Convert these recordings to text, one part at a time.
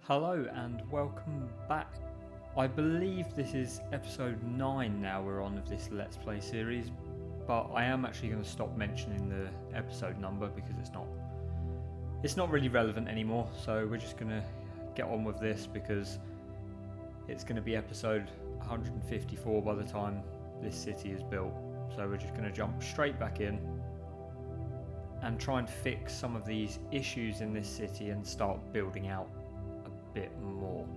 Hello and welcome back. I believe this is episode 9 now we're on of this Let's Play series, but I am actually going to stop mentioning the episode number because it's not really relevant anymore, so we're just going to get on with this because it's going to be episode 154 by the time this city is built. So we're just going to jump straight back in and try and fix some of these issues in this city and start building out a bit more.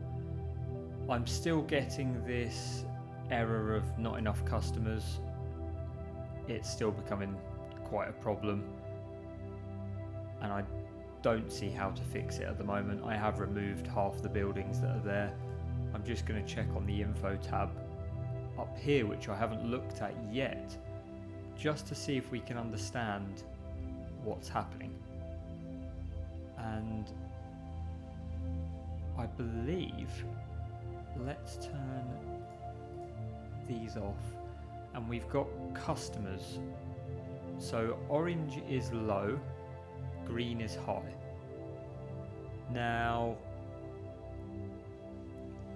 I'm still getting this error of not enough customers. It's still becoming quite a problem and I don't see how to fix it at the moment. I have removed half the buildings that are there. I'm just going to check on the info tab up here, which I haven't looked at yet, just to see if we can understand what's happening. And I believe, let's turn these off, and we've got customers. So orange is low, green is high. Now,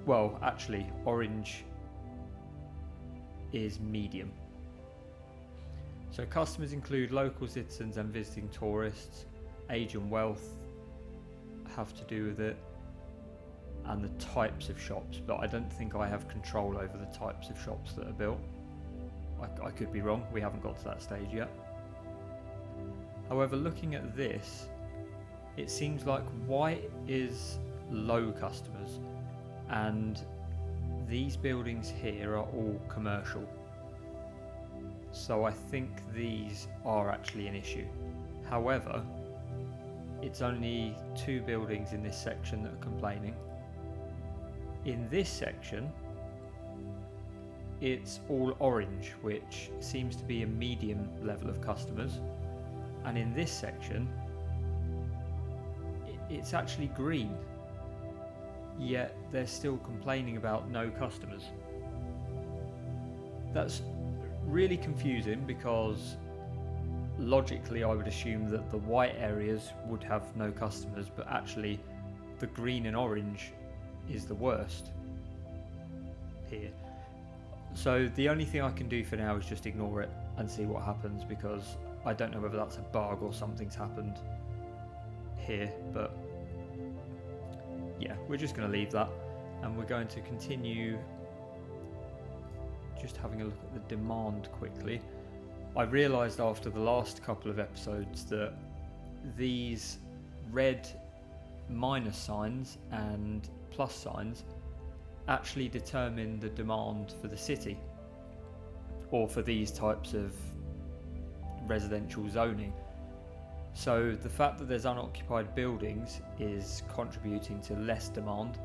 well, actually, orange is medium. So customers include local citizens and visiting tourists. Age and wealth have to do with it, and the types of shops, but I don't think I have control over the types of shops that are built. I could be wrong, we haven't got to that stage yet. However, looking at this, it seems like white is low customers, and these buildings here are all commercial. So I think these are actually an issue. However, it's only 2 buildings in this section that are complaining. In this section, it's all orange, which seems to be a medium level of customers. And in this section, it's actually green, yet they're still complaining about no customers. That's really confusing because logically I would assume that the white areas would have no customers, but actually the green and orange is the worst here. So the only thing I can do for now is just ignore it and see what happens, because I don't know whether that's a bug or something's happened here, but yeah, we're just going to leave that and we're going to continue just having a look at the demand quickly. I realised after the last couple of episodes that these red minus signs and plus signs actually determine the demand for the city, or for these types of residential zoning. So the fact that there's unoccupied buildings is contributing to less demand,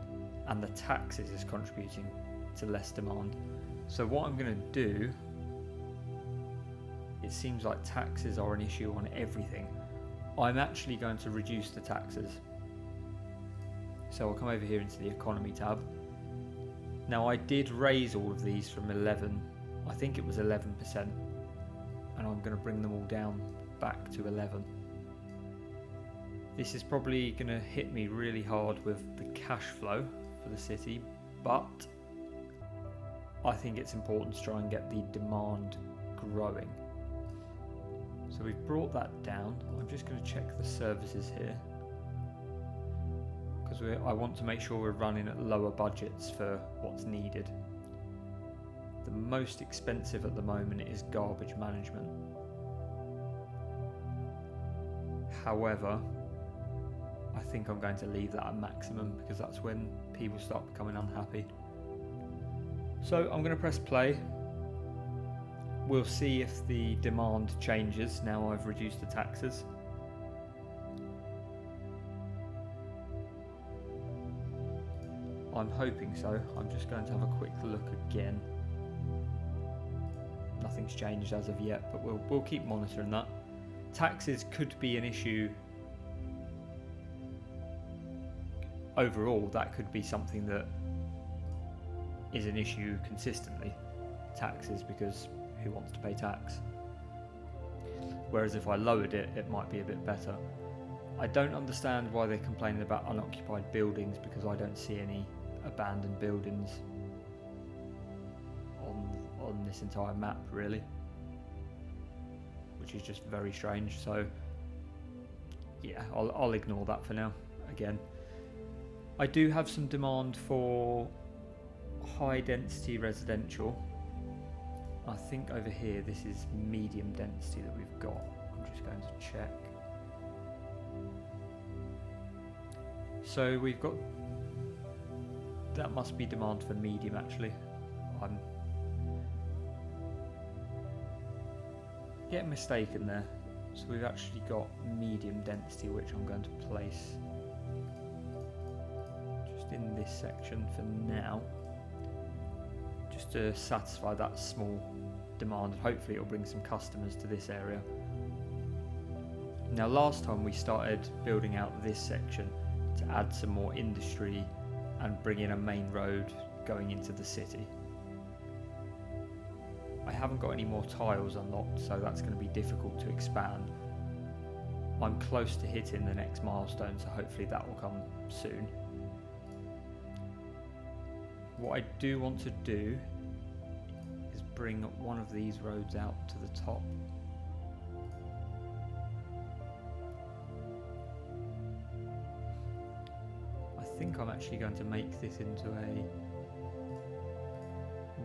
and the taxes is contributing to less demand. So what I'm going to do, it seems like taxes are an issue on everything. I'm actually going to reduce the taxes. So I'll come over here into the economy tab. Now I did raise all of these from 11, I think it was 11%, and I'm going to bring them all down back to 11. This is probably going to hit me really hard with the cash flow for the city, but I think it's important to try and get the demand growing. So we've brought that down. I'm just going to check the services here, because I want to make sure we're running at lower budgets for what's needed. The most expensive at the moment is garbage management. However, I think I'm going to leave that at maximum because that's when people start becoming unhappy. So I'm going to press play. We'll see if the demand changes now I've reduced the taxes. I'm hoping so. I'm just going to have a quick look again. Nothing's changed as of yet, but we'll keep monitoring that. Taxes could be an issue overall. That could be something that is an issue consistently. Taxes, because who wants to pay tax? Whereas if I lowered it, it might be a bit better. I don't understand why they're complaining about unoccupied buildings, because I don't see any abandoned buildings on this entire map, really, which is just very strange. So yeah, I'll ignore that for now. Again, I do have some demand for high density residential. I think over here this is medium density that we've got. I'm just going to check. So we've got, that must be demand for medium actually. I'm getting mistaken there. So we've actually got medium density, which I'm going to place just in this section for now, just to satisfy that small demand. Hopefully it'll bring some customers to this area. Now last time we started building out this section to add some more industry and bring in a main road going into the city. I haven't got any more tiles unlocked, so that's going to be difficult to expand. I'm close to hitting the next milestone, so hopefully that will come soon. What I do want to do is bring one of these roads out to the top. I think I'm actually going to make this into a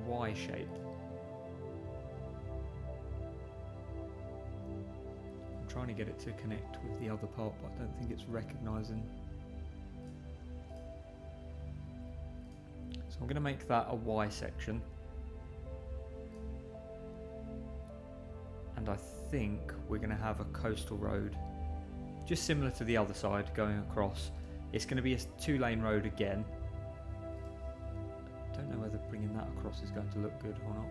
Y shape. I'm trying to get it to connect with the other part, but I don't think it's recognising. So I'm going to make that a Y section. And I think we're going to have a coastal road, just similar to the other side, going across. It's going to be a 2-lane road again. I don't know whether bringing that across is going to look good or not.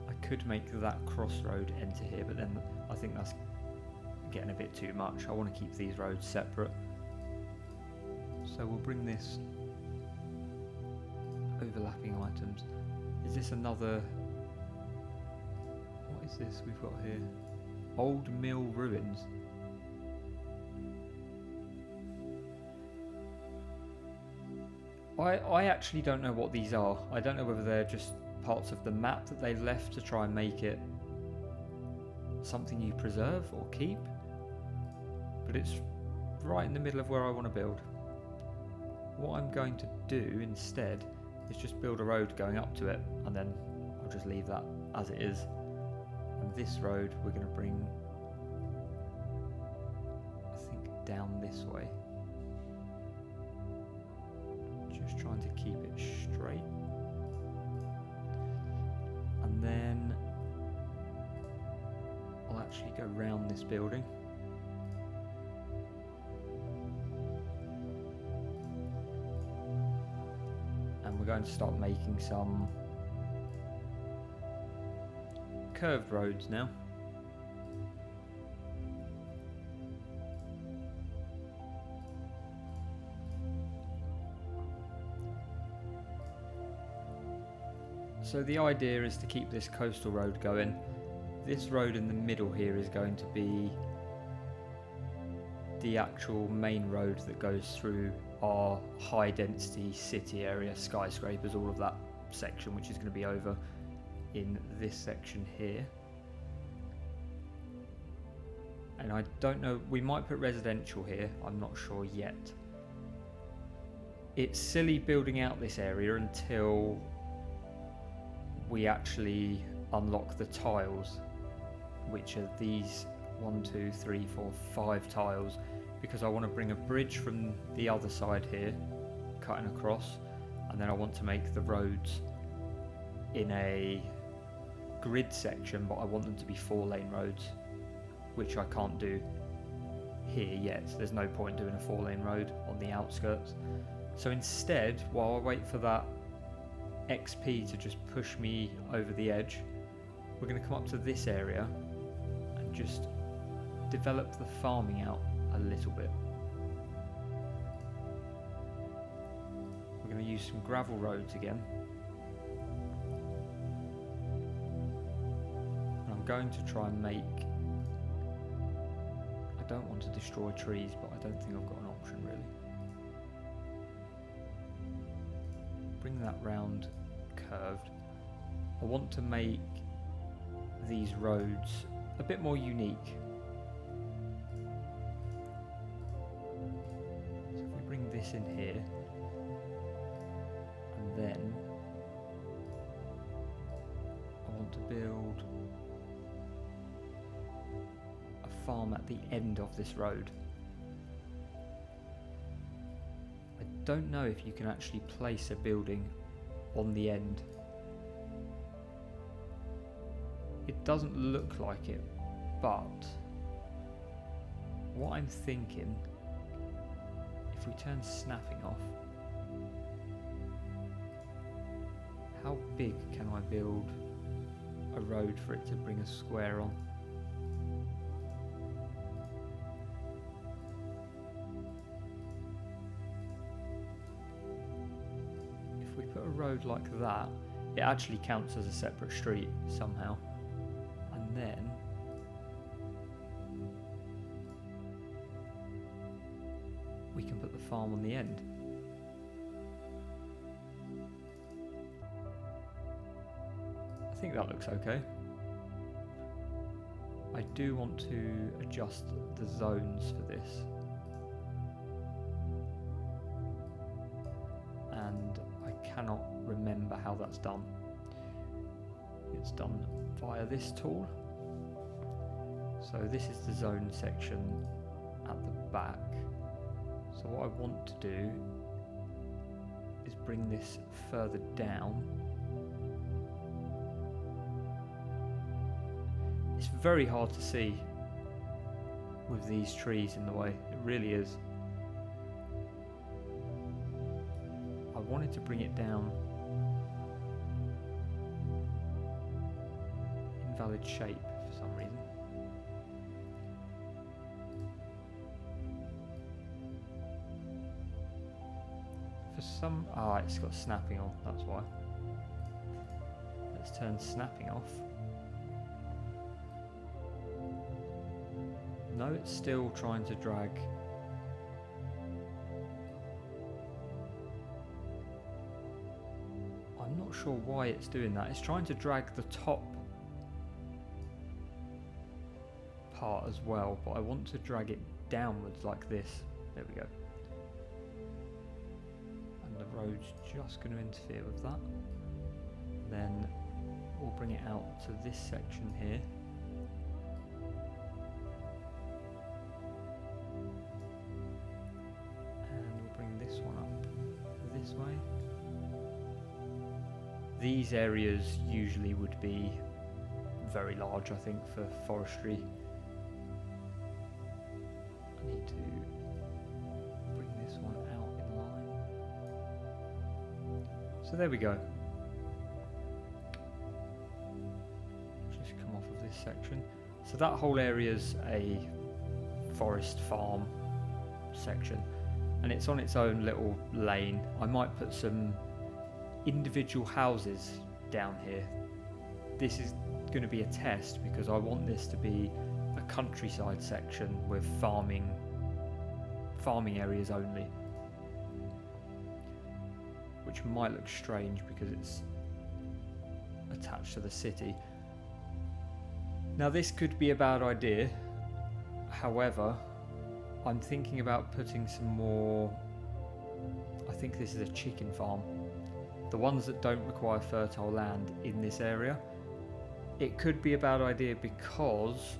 I could make that crossroad enter here, but then I think that's getting a bit too much. I want to keep these roads separate. So we'll bring this overlapping items. Is this another... What is this we've got here? Old mill ruins. I actually don't know what these are. I don't know whether they're just parts of the map that they've left to try and make it something you preserve or keep. But it's right in the middle of where I want to build. What I'm going to do instead is just build a road going up to it, and then I'll just leave that as it is. And this road we're going to bring, I think, down this way. Just trying to keep it straight. And then I'll actually go round this building. And we're going to start making some curved roads now. So the idea is to keep this coastal road going. This road in the middle here is going to be the actual main road that goes through our high density city area, skyscrapers, all of that section, which is going to be over in this section here. And I don't know, we might put residential here, I'm not sure yet. It's silly building out this area until we actually unlock the tiles, which are these 1, 2, 3, 4, 5 tiles, because I want to bring a bridge from the other side here, cutting across, and then I want to make the roads in a grid section, but I want them to be 4-lane roads, which I can't do here yet. There's no point doing a 4-lane road on the outskirts. So instead, while I wait for that XP to just push me over the edge, we're going to come up to this area and just develop the farming out a little bit. We're going to use some gravel roads again. going to try and make... I don't want to destroy trees, but I don't think I've got an option really. Bring that round curved. I want to make these roads a bit more unique. So if we bring this in here, and then I want to build a farm at the end of this road. I don't know if you can actually place a building on the end. It doesn't look like it, but what I'm thinking, if we turn snapping off, how big can I build a road for it to bring a square on? If we put a road like that, it actually counts as a separate street somehow. And then we can put the farm on the end. I think that looks okay. I do want to adjust the zones for this. And I cannot remember how that's done. It's done via this tool. So this is the zone section at the back. So what I want to do is bring this further down. It's very hard to see with these trees in the way, it really is. I wanted to bring it down invalid shape for some reason. It's got snapping on, that's why. Let's turn snapping off. No, it's still trying to drag. I'm not sure why it's doing that. It's trying to drag the top part as well, but I want to drag it downwards like this. There we go. The road's just going to interfere with that. Then we'll bring it out to this section here. And we'll bring this one up this way. These areas usually would be very large, I think, for forestry. I need to bring this one out in line. So there we go. Just come off of this section. So that whole area's a forest farm section, and it's on its own little lane. I might put some individual houses down here. This is going to be a test because I want this to be a countryside section with farming areas only, which might look strange because it's attached to the city. Now this could be a bad idea, however I'm thinking about putting some more, I think this is a chicken farm, the ones that don't require fertile land in this area. It could be a bad idea because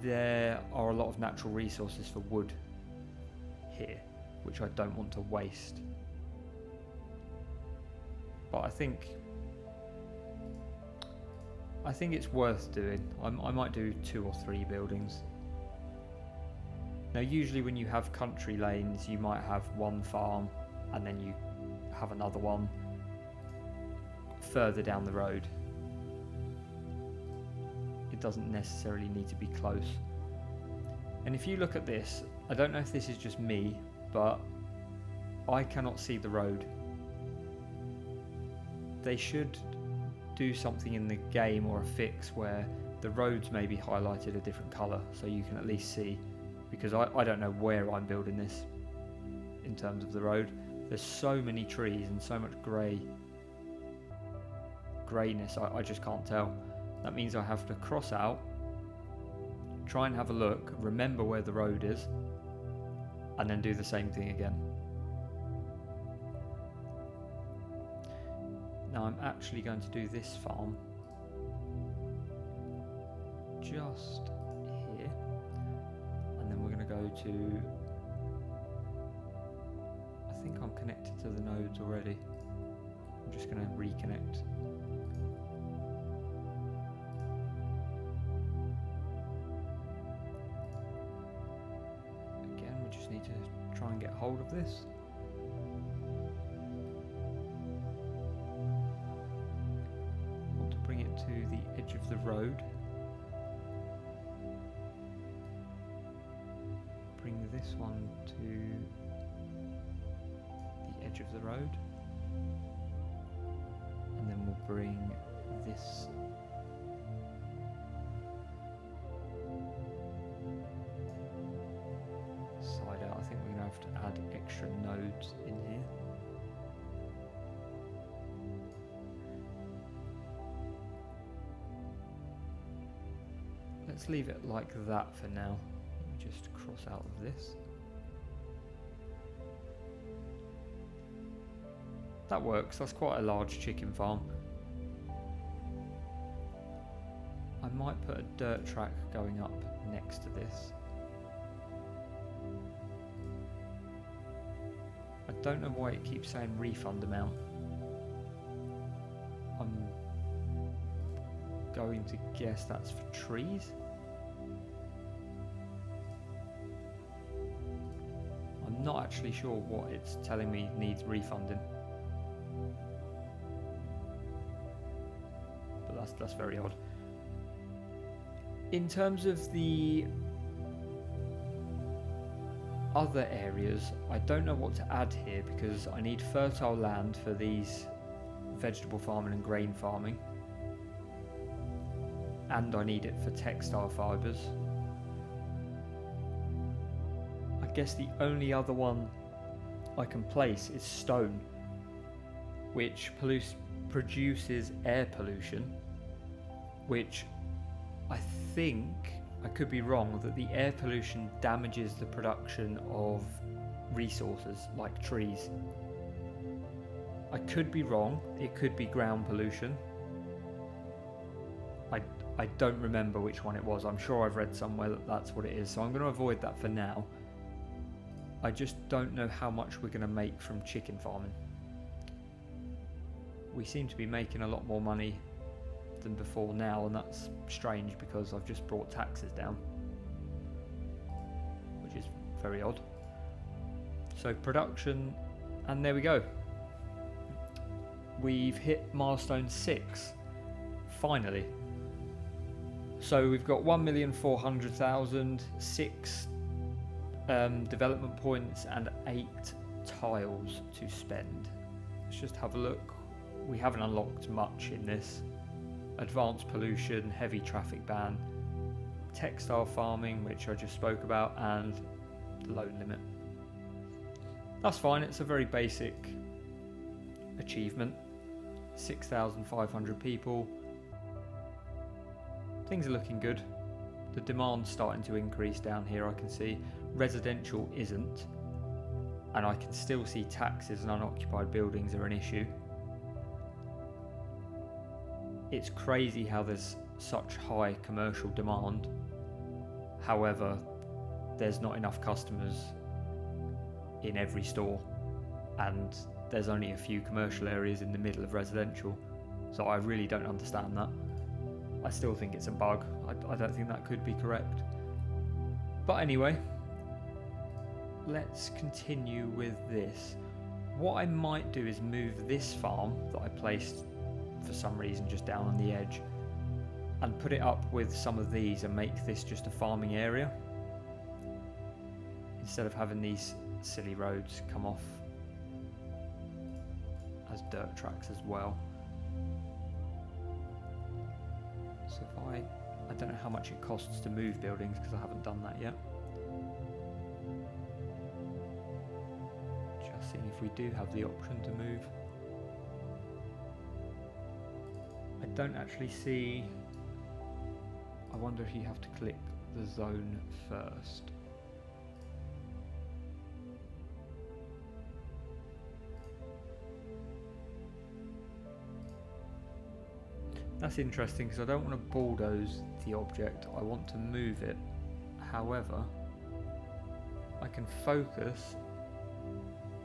there are a lot of natural resources for wood here, which I don't want to waste. But I think it's worth doing. I might do 2 or 3 buildings. Now usually when you have country lanes you might have one farm and then you have another one further down the road. It doesn't necessarily need to be close. And if you look at this, I don't know if this is just me, but I cannot see the road. They should do something in the game or a fix where the roads may be highlighted a different colour so you can at least see, because I don't know where I'm building this in terms of the road. There's so many trees and so much greyness, I just can't tell. That means I have to cross out, try and have a look, remember where the road is, and then do the same thing again. Now I'm actually going to do this farm just here, and then we're going to go to, I think I'm connected to the nodes already. I'm just going to reconnect. Again, we just need to try and get hold of this. I want to bring it to the edge of the road. Bring this one to the edge of the road, and then we'll bring this side out. I think we're going to have to add extra nodes in here. Let's leave it like that for now. Just cross out of this. That works, that's quite a large chicken farm. I might put a dirt track going up next to this. I don't know why it keeps saying refund amount. I'm going to guess that's for trees. I'm not actually sure what it's telling me needs refunding. But that's very odd. In terms of the other areas, I don't know what to add here because I need fertile land for these vegetable farming and grain farming, and I need it for textile fibres. I guess the only other one I can place is stone, which produces air pollution, which I think, I could be wrong, that the air pollution damages the production of resources like trees. I could be wrong, it could be ground pollution. I don't remember which one it was. I'm sure I've read somewhere that that's what it is, so I'm going to avoid that for now. I just don't know how much we're going to make from chicken farming. We seem to be making a lot more money than before now, and that's strange because I've just brought taxes down, which is very odd. So production, and there we go. We've hit milestone 6, finally. So we've got 1,400,000, 6 development points and 8 tiles to spend. Let's just have a look. We haven't unlocked much in this. Advanced pollution, heavy traffic ban, textile farming, which I just spoke about, and the load limit. That's fine, it's a very basic achievement. 6,500 people. Things are looking good. The demand's starting to increase down here, I can see. Residential isn't, and I can still see taxes and unoccupied buildings are an issue. It's crazy how there's such high commercial demand. However, there's not enough customers in every store, and there's only a few commercial areas in the middle of residential. So I really don't understand that. I still think it's a bug. I don't think that could be correct. But anyway, let's continue with this. What I might do is move this farm that I placed for some reason just down on the edge and put it up with some of these and make this just a farming area instead of having these silly roads come off as dirt tracks as well. So if I don't know how much it costs to move buildings because I haven't done that yet. Just seeing if we do have the option to move. I don't actually see. I wonder if you have to click the zone first. That's interesting because I don't want to bulldoze the object, I want to move it. However, I can focus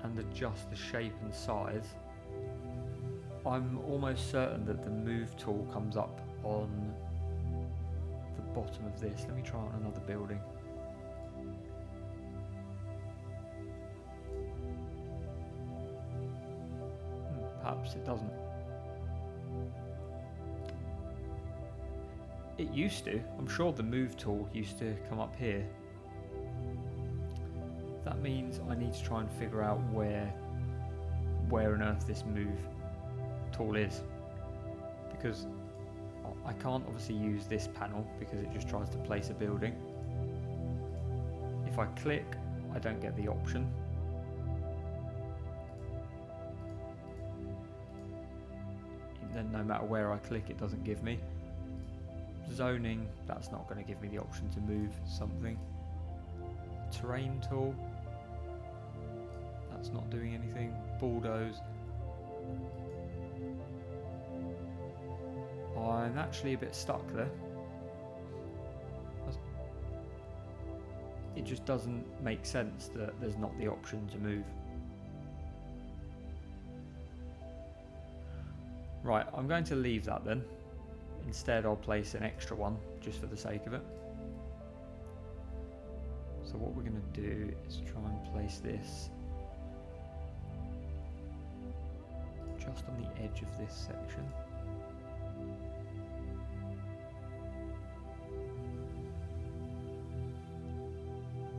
and adjust the shape and size. I'm almost certain that the move tool comes up on the bottom of this. Let me try on another building. Perhaps it doesn't. It used to. I'm sure the move tool used to come up here. That means I need to try and figure out where on earth this move tool is, because I can't obviously use this panel because it just tries to place a building. If I click, I don't get the option. Then no matter where I click, it doesn't give me. Zoning, that's not going to give me the option to move something. Terrain tool, that's not doing anything. Bulldoze. I'm actually a bit stuck there. It just doesn't make sense that there's not the option to move. Right, I'm going to leave that then. Instead, I'll place an extra one just for the sake of it. So what we're going to do is try and place this just on the edge of this section.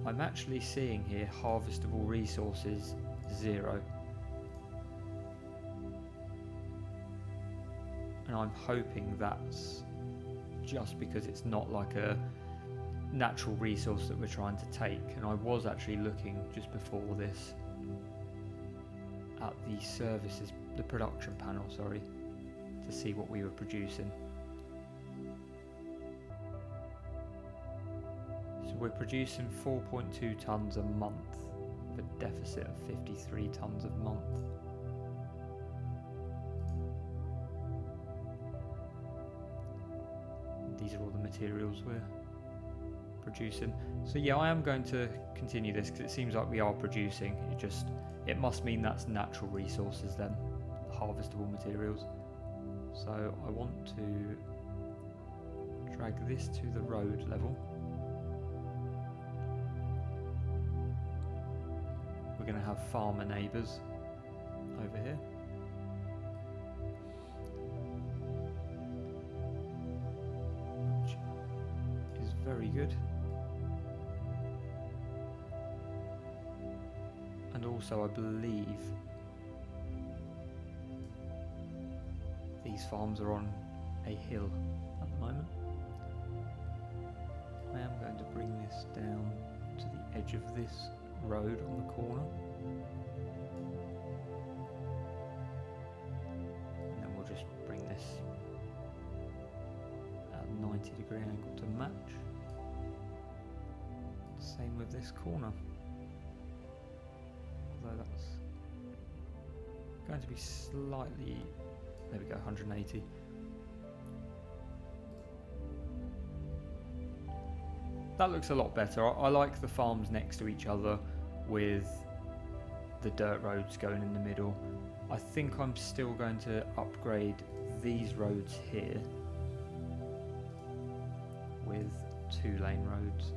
I'm actually seeing here harvestable resources 0. And I'm hoping that's just because it's not like a natural resource that we're trying to take. And I was actually looking just before this at the services, the production panel, sorry, to see what we were producing. So we're producing 4.2 tonnes a month with a deficit of 53 tonnes a month. These are all the materials we're producing. So yeah, I am going to continue this because it seems like we are producing. It must mean that's natural resources then, harvestable materials. So I want to drag this to the road level. We're going to have farmer neighbours over here. Very good. And also I believe these farms are on a hill at the moment. I am going to bring this down to the edge of this road on the corner. And then we'll just bring this at a 90-degree angle to match. Same with this corner, although that's going to be slightly, there we go, 180. That looks a lot better. I like the farms next to each other with the dirt roads going in the middle. I think I'm still going to upgrade these roads here with 2-lane roads.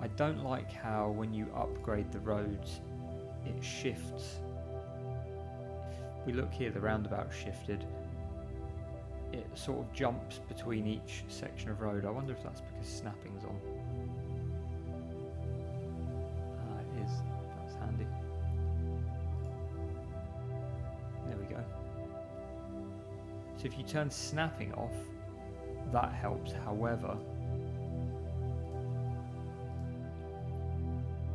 I don't like how when you upgrade the roads it shifts. If we look here, the roundabout shifted. It sort of jumps between each section of road. I wonder if that's because snapping's on. It is. That's handy. There we go. So if you turn snapping off, that helps. However,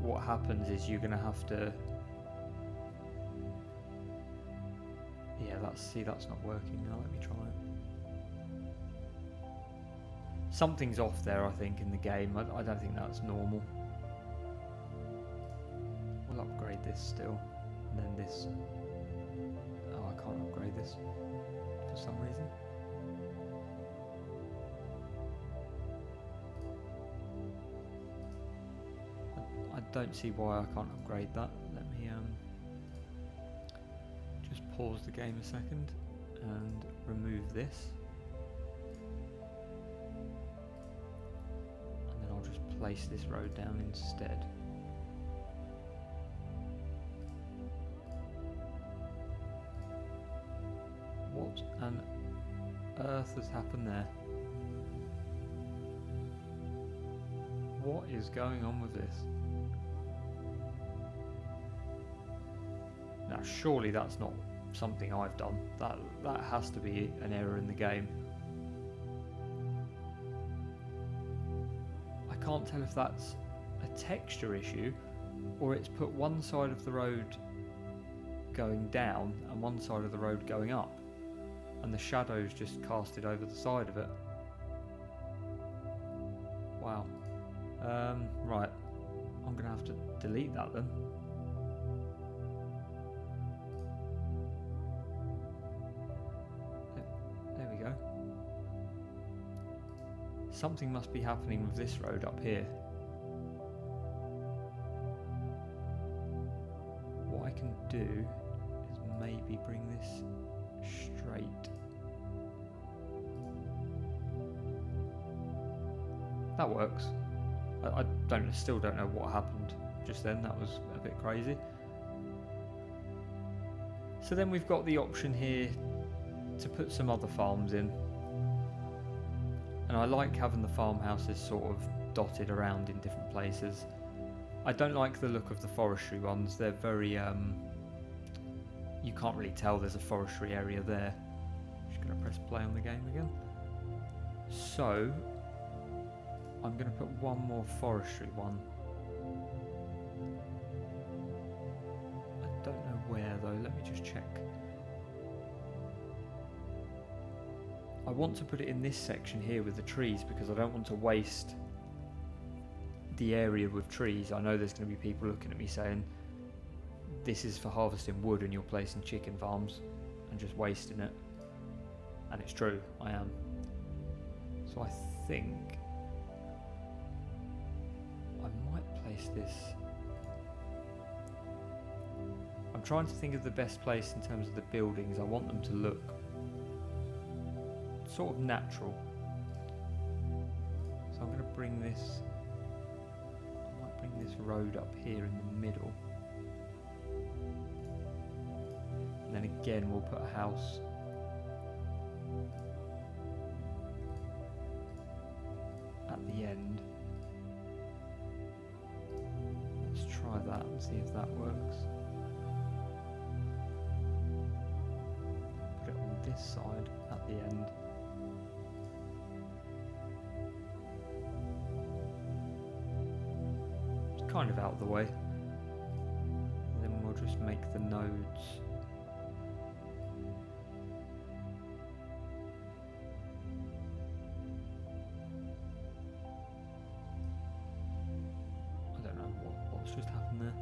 what happens is you're going to have to... Yeah, that's not working now. Let me try it. Something's off there, I think, in the game. I don't think that's normal. We'll upgrade this still. And then this... Oh, I can't upgrade this for some reason. I don't see why I can't upgrade that. Let me just pause the game a second and remove this. And then I'll just place this road down instead. What on earth has happened there? What is going on with this? Now surely that's not something I've done. That has to be an error in the game. I can't tell if that's a texture issue or it's put one side of the road going down and one side of the road going up, and the shadows just casted over the side of it. Wow. Right. I'm gonna have to delete that then. There we go. Something must be happening with this road up here. What I can do is maybe bring this straight. That works. I still don't know what happened just then. That was a bit crazy. So then we've got the option here to put some other farms in, and I like having the farmhouses sort of dotted around in different places. I don't like the look of the forestry ones. They're very you can't really tell there's a forestry area there. Just gonna press play on the game again. So I'm going to put one more forestry one. I don't know where though, let me just check. I want to put it in this section here with the trees because I don't want to waste the area with trees. I know there's going to be people looking at me saying this is for harvesting wood and you're placing chicken farms and just wasting it. And it's true, I am. So I think I might place this. I'm trying to think of the best place in terms of the buildings. I want them to look sort of natural. So I'm going to bring this. I might bring this road up here in the middle. And then again we'll put a house at the end. Try that and see if that works. Put it on this side at the end. It's kind of out of the way. And then we'll just make the nodes. Just happened there.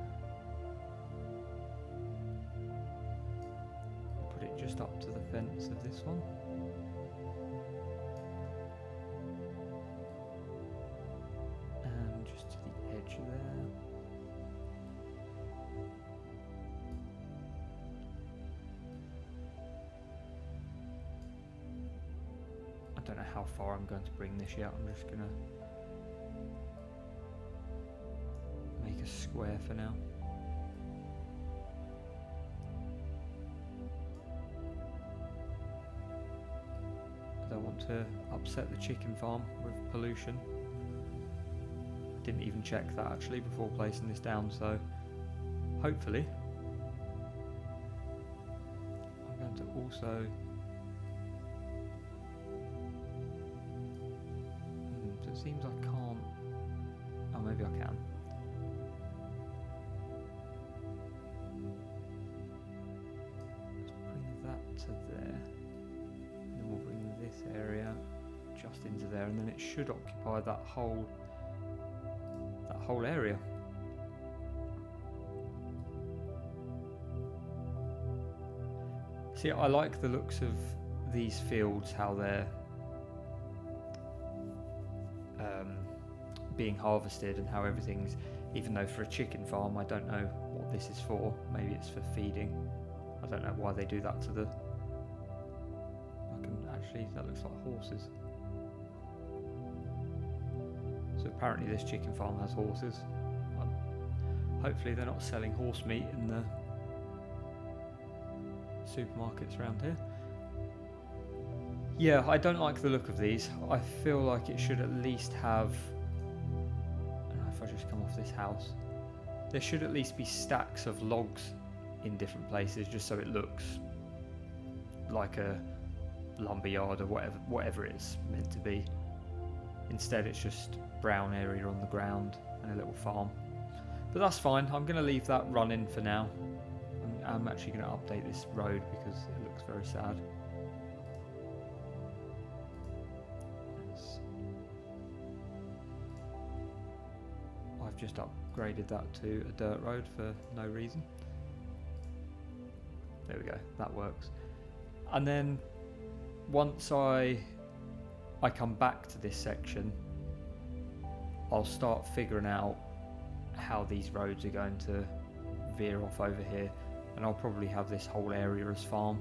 Put it just up to the fence of this one. And just to the edge there. I don't know how far I'm going to bring this yet. I'm just gonna make a square for now. I don't want to upset the chicken farm with pollution. Didn't even check that actually before placing this down, so hopefully I'm going to also Seems I can't. Oh, maybe I can. Let's bring that to there. And then we'll bring this area just into there, and then it should occupy that whole area. See, I like the looks of these fields, how they're being harvested and how everything's, even though for a chicken farm, I don't know what this is for. Maybe it's for feeding. I don't know why they do that to the... Actually, that looks like horses. So apparently this chicken farm has horses. Hopefully they're not selling horse meat in the supermarkets around here. Yeah, I don't like the look of these. I feel like it should at least have... I don't know if I just come off this house. There should at least be stacks of logs in different places, just so it looks like a lumberyard or whatever it's meant to be. Instead it's just brown area on the ground and a little farm. But that's fine, I'm going to leave that running for now. I'm actually going to update this road because it looks very sad. I've just upgraded that to a dirt road for no reason. There we go, that works. And then once I come back to this section, I'll start figuring out how these roads are going to veer off over here, and I'll probably have this whole area as farm.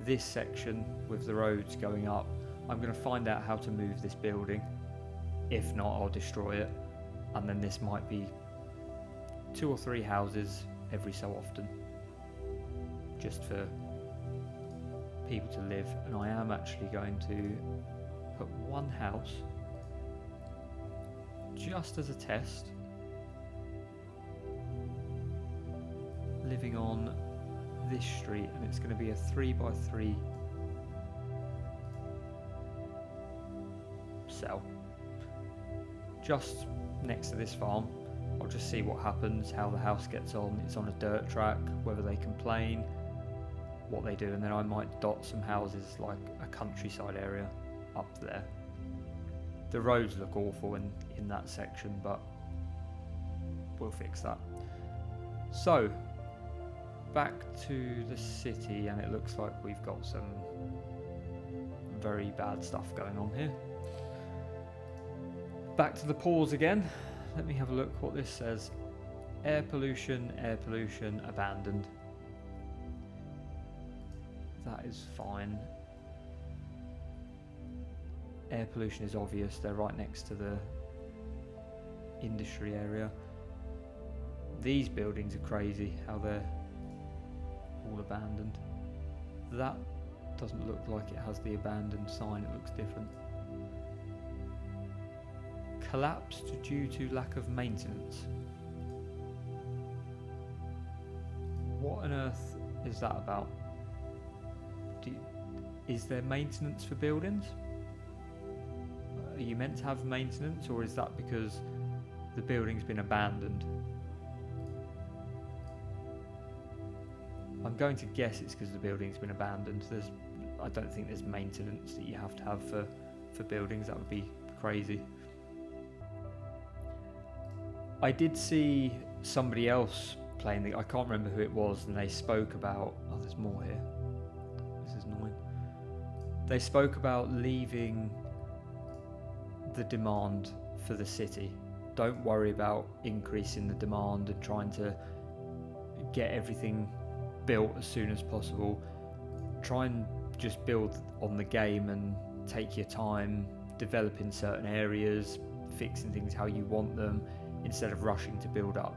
This section with the roads going up, I'm going to find out how to move this building. If not, I'll destroy it, and then this might be 2 or 3 houses every so often, just for people to live. And I am actually going to put one house just as a test, living on this street, and it's going to be a 3x3 cell just next to this farm. I'll just see what happens, how the house gets on. It's on a dirt track, whether they complain, what they do, and then I might dot some houses like a countryside area up there. The roads look awful in that section, but we'll fix that. So back to the city, and it looks like we've got some very bad stuff going on here. Back to the pause again. Let me have a look what this says. Air pollution, abandoned. That is fine. Air pollution is obvious, they're right next to the industry area. These buildings are crazy, how they're all abandoned. That doesn't look like it has the abandoned sign, it looks different. Collapsed due to lack of maintenance. What on earth is that about? Is there maintenance for buildings? Are you meant to have maintenance, or is that because the building's been abandoned? I'm going to guess it's because the building's been abandoned. I don't think there's maintenance that you have to have for buildings. That would be crazy. I did see somebody else playing I can't remember who it was, and they spoke about... Oh, there's more here. This is annoying. They spoke about leaving the demand for the city. Don't worry about increasing the demand and trying to get everything built as soon as possible. Try and just build on the game and take your time developing certain areas, fixing things how you want them, instead of rushing to build up.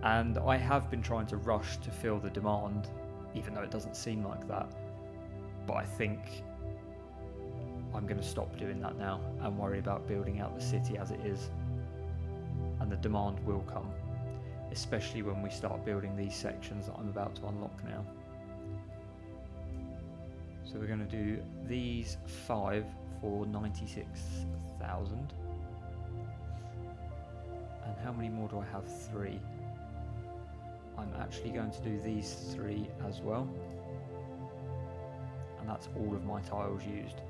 And I have been trying to rush to fill the demand, even though it doesn't seem like that. But I think I'm going to stop doing that now and worry about building out the city as it is. And the demand will come, especially when we start building these sections that I'm about to unlock now. So we're going to do these 5 for 96,000. And how many more do I have? 3. I'm actually going to do these 3 as well. And that's all of my tiles used.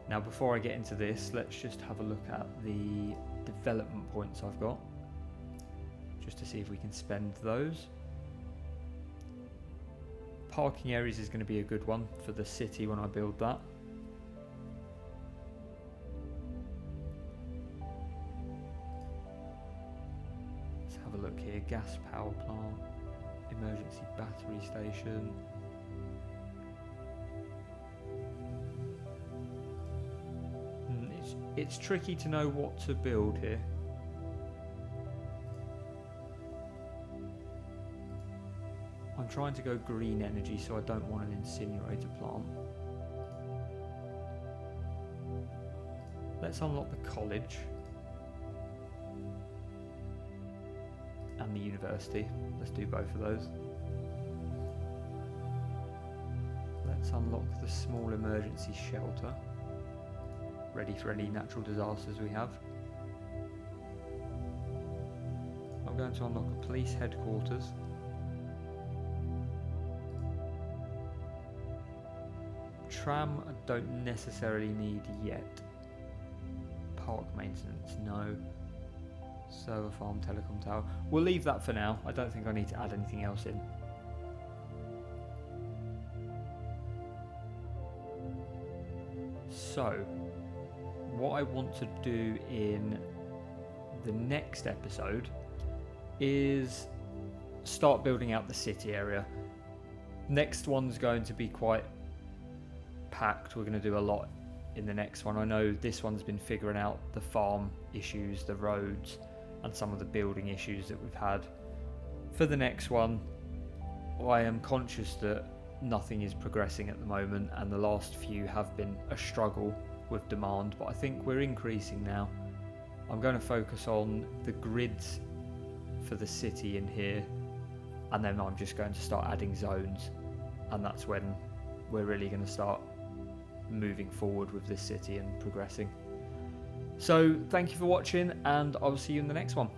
Now before I get into this, let's just have a look at the development points I've got, just to see if we can spend those. Parking areas is going to be a good one for the city when I build that. Let's have a look here. Gas power plant, emergency battery station. It's tricky to know what to build here. I'm trying to go green energy, so I don't want an incinerator plant. Let's unlock the college and the university. Let's do both of those. Let's unlock the small emergency shelter, ready for any natural disasters we have. I'm going to unlock a police headquarters. Tram I don't necessarily need yet. Park maintenance, no. Server farm, telecom tower. We'll leave that for now. I don't think I need to add anything else in. So, what I want to do in the next episode is start building out the city area. Next one's going to be quite packed. We're going to do a lot in the next one. I know this one's been figuring out the farm issues, the roads, and some of the building issues that we've had. For the next one, I am conscious that nothing is progressing at the moment, and the last few have been a struggle with demand, but I think we're increasing now. I'm going to focus on the grids for the city in here, and then I'm just going to start adding zones, and that's when we're really going to start moving forward with this city and progressing. So thank you for watching, and I'll see you in the next one.